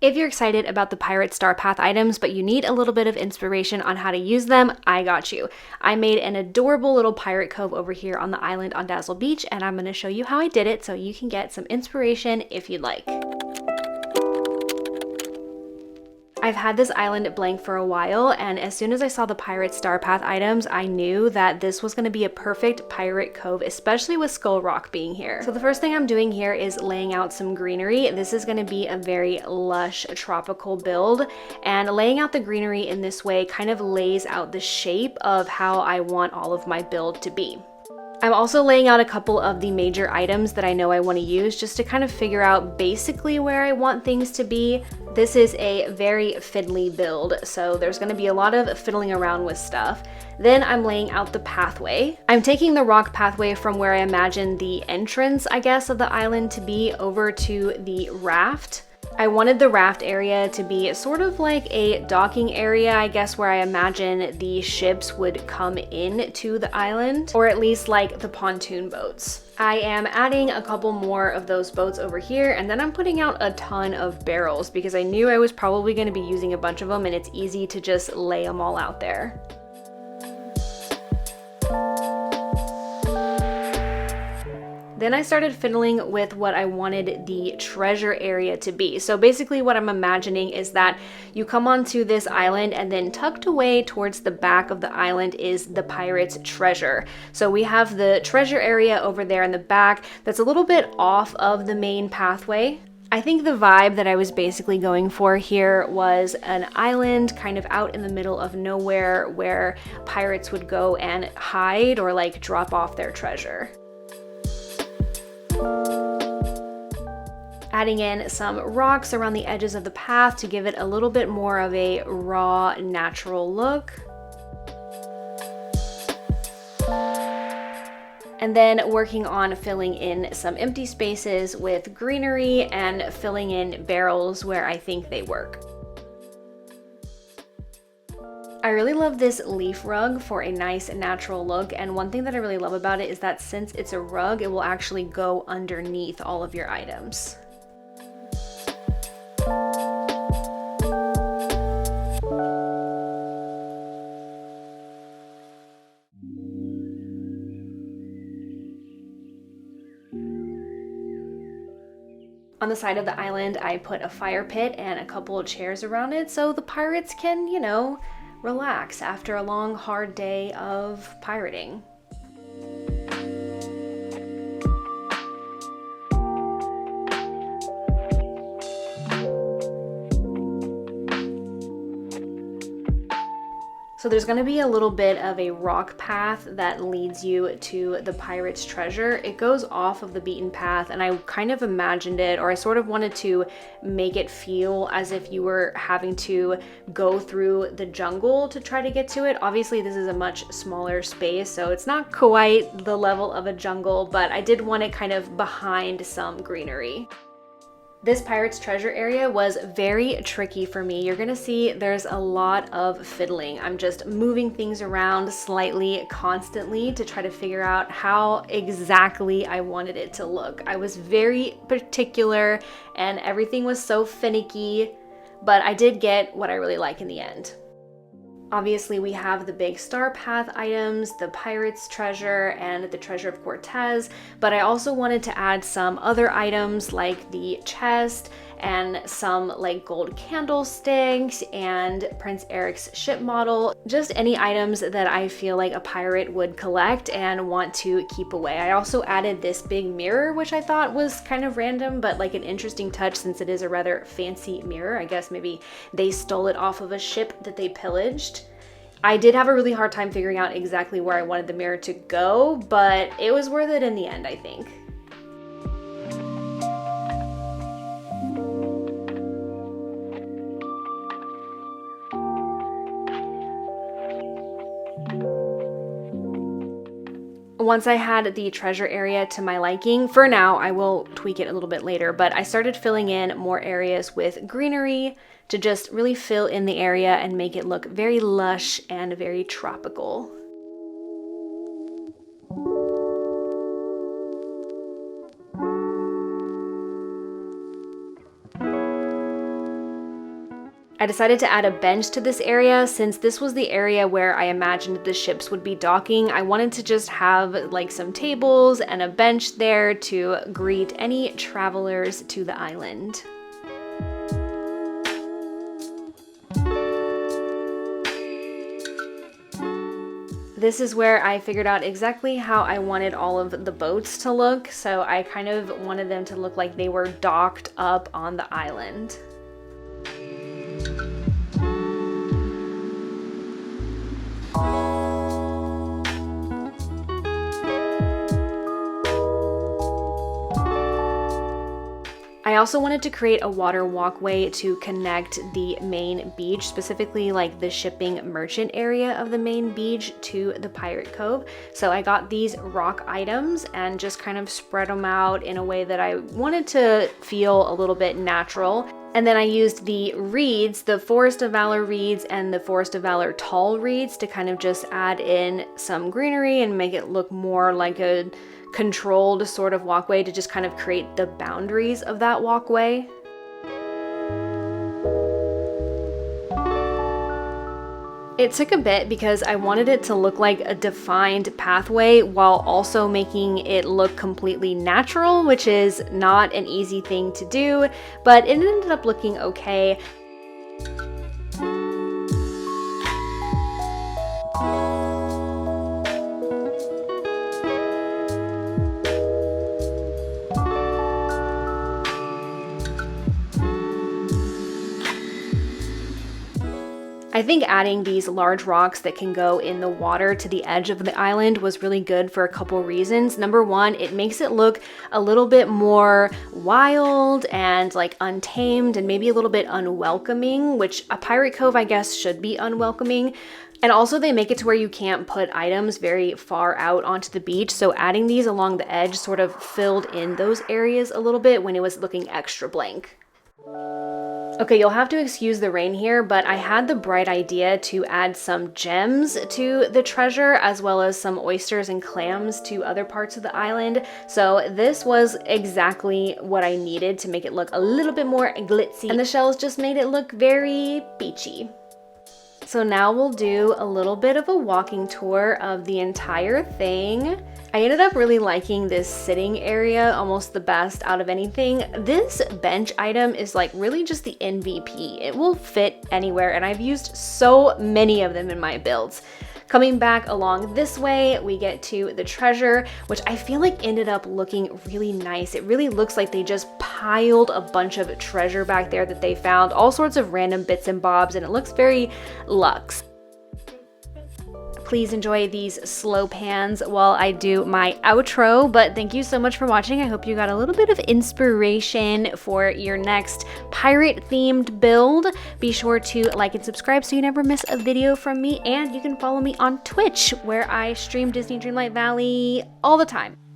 If you're excited about the Pirate Star Path items, but you need a little bit of inspiration on how to use them, I got you. I made an adorable little pirate cove over here on the island on Dazzle Beach, and I'm going to show you how I did it so you can get some inspiration if you'd like. I've had this island blank for a while, and as soon as I saw the Pirate Star Path items, I knew that this was going to be a perfect pirate cove, especially with Skull Rock being here. So the first thing I'm doing here is laying out some greenery. This is going to be a very lush tropical build, and laying out the greenery in this way kind of lays out the shape of how I want all of my build to be. I'm also laying out a couple of the major items that I know I want to use just to kind of figure out basically where I want things to be. This is a very fiddly build, so there's going to be a lot of fiddling around with stuff. Then I'm laying out the pathway. I'm taking the rock pathway from where I imagine the entrance, I guess, of the island to be over to the raft. I wanted the raft area to be sort of like a docking area, I guess, where I imagine the ships would come in to the island, or at least like the pontoon boats. I am adding a couple more of those boats over here, and then I'm putting out a ton of barrels because I knew I was probably going to be using a bunch of them, and it's easy to just lay them all out there. Then I started fiddling with what I wanted the treasure area to be. So basically what I'm imagining is that you come onto this island, and then tucked away towards the back of the island is the pirate's treasure. So we have the treasure area over there in the back that's a little bit off of the main pathway. I think the vibe that I was basically going for here was an island kind of out in the middle of nowhere where pirates would go and hide or like drop off their treasure. Adding in some rocks around the edges of the path to give it a little bit more of a raw, natural look. And then working on filling in some empty spaces with greenery and filling in barrels where I think they work. I really love this leaf rug for a nice natural look, and one thing that I really love about it is that since it's a rug, it will actually go underneath all of your items. On the side of the island, I put a fire pit and a couple of chairs around it so the pirates can, you know, relax after a long, hard day of pirating. So there's going to be a little bit of a rock path that leads you to the pirate's treasure. It goes off of the beaten path, and I kind of imagined it, or I sort of wanted to make it feel as if you were having to go through the jungle to try to get to it. Obviously, this is a much smaller space, so it's not quite the level of a jungle, but I did want it kind of behind some greenery. This pirate's treasure area was very tricky for me. You're gonna see there's a lot of fiddling. I'm just moving things around slightly constantly to try to figure out how exactly I wanted it to look. I was very particular and everything was so finicky, but I did get what I really like in the end. Obviously, we have the big Star Path items, the Pirate's Treasure, and the Treasure of Cortez, but I also wanted to add some other items like the chest and some like gold candlesticks and Prince Eric's ship model, just any items that I feel like a pirate would collect and want to keep away. I also added this big mirror, which I thought was kind of random, but like an interesting touch since it is a rather fancy mirror. I guess maybe they stole it off of a ship that they pillaged. I did have a really hard time figuring out exactly where I wanted the mirror to go, but it was worth it in the end, I think. Once I had the treasure area to my liking, for now, I will tweak it a little bit later, but I started filling in more areas with greenery to just really fill in the area and make it look very lush and very tropical. I decided to add a bench to this area since this was the area where I imagined the ships would be docking. I wanted to just have like some tables and a bench there to greet any travelers to the island. This is where I figured out exactly how I wanted all of the boats to look. So I kind of wanted them to look like they were docked up on the island. I also wanted to create a water walkway to connect the main beach, specifically like the shipping merchant area of the main beach to the pirate cove. So I got these rock items and just kind of spread them out in a way that I wanted to feel a little bit natural. And then I used the reeds, the Forest of Valor reeds and the Forest of Valor tall reeds to kind of just add in some greenery and make it look more like a controlled sort of walkway to just kind of create the boundaries of that walkway. It took a bit because I wanted it to look like a defined pathway while also making it look completely natural, which is not an easy thing to do, but it ended up looking okay. I think adding these large rocks that can go in the water to the edge of the island was really good for a couple reasons. Number one, it makes it look a little bit more wild and like untamed and maybe a little bit unwelcoming, which a pirate cove, I guess, should be unwelcoming. And also they make it to where you can't put items very far out onto the beach. So adding these along the edge sort of filled in those areas a little bit when it was looking extra blank. Okay, you'll have to excuse the rain here, but I had the bright idea to add some gems to the treasure as well as some oysters and clams to other parts of the island. So this was exactly what I needed to make it look a little bit more glitzy, and the shells just made it look very beachy. So now we'll do a little bit of a walking tour of the entire thing. I ended up really liking this sitting area almost the best out of anything. This bench item is like really just the MVP. It will fit anywhere and I've used so many of them in my builds. Coming back along this way, we get to the treasure, which I feel like ended up looking really nice. It really looks like they just piled a bunch of treasure back there that they found, all sorts of random bits and bobs, and it looks very luxe. Please enjoy these slow pans while I do my outro, but thank you so much for watching. I hope you got a little bit of inspiration for your next pirate themed build. Be sure to like and subscribe so you never miss a video from me, and you can follow me on Twitch where I stream Disney Dreamlight Valley all the time.